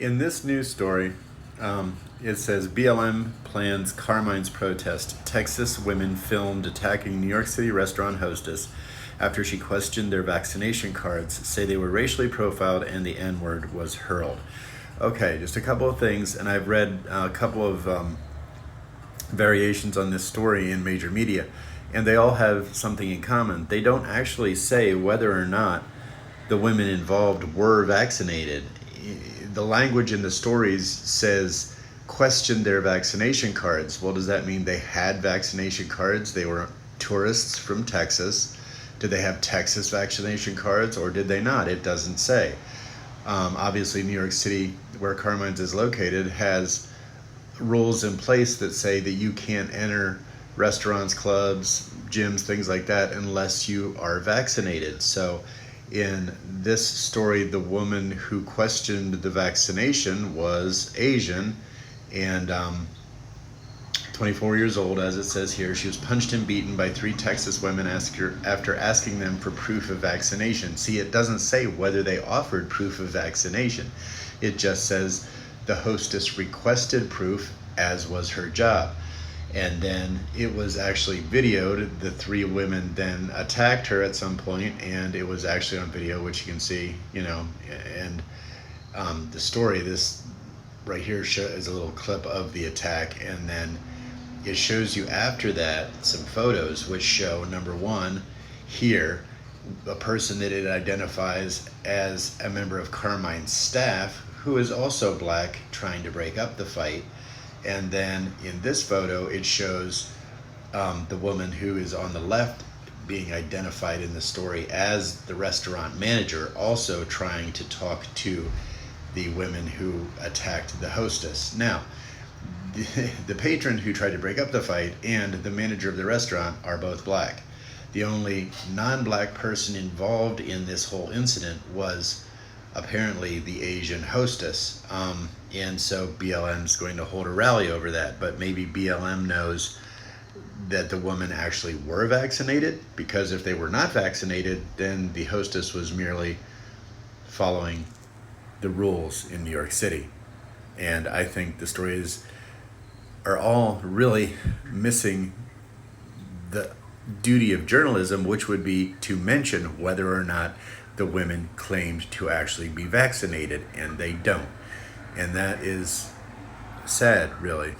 In this news story, it says BLM plans Carmine's protest. Texas women filmed attacking New York City restaurant hostess after she questioned their vaccination cards, say they were racially profiled and the N-word was hurled. Okay, just a couple of things, and I've read a couple of variations on this story in major media, and they all have something in common. They don't actually say whether or not the women involved were vaccinated. The language in the stories says question their vaccination cards. Well, does that mean they had vaccination cards? They were tourists from Texas. Did they have Texas vaccination cards or did they not? It doesn't say. Obviously, New York City, where Carmine's is located, has rules in place that say that you can't enter restaurants, clubs, gyms, things like that unless you are vaccinated. So in this story, the woman who questioned the vaccination was Asian and 24 years old, as it says here. She was punched and beaten by 3 Texas women after asking them for proof of vaccination. See, it doesn't say whether they offered proof of vaccination. It just says the hostess requested proof, as was her job. And then it was actually videoed. The 3 women then attacked her at some point, and it was actually on video, which you can see, and the story, this right here is a little clip of the attack, and then it shows you after that some photos which show, number one, here, a person that it identifies as a member of Carmine's staff who is also black trying to break up the fight. And then in this photo, it shows the woman who is on the left being identified in the story as the restaurant manager, also trying to talk to the women who attacked the hostess. Now, the patron who tried to break up the fight and the manager of the restaurant are both black. The only non-black person involved in this whole incident was apparently the Asian hostess. And so BLM is going to hold a rally over that, but maybe BLM knows that the women actually were vaccinated, because if they were not vaccinated, then the hostess was merely following the rules in New York City. And I think the stories are all really missing the duty of journalism, which would be to mention whether or not the women claimed to actually be vaccinated, and they don't. And that is sad, really.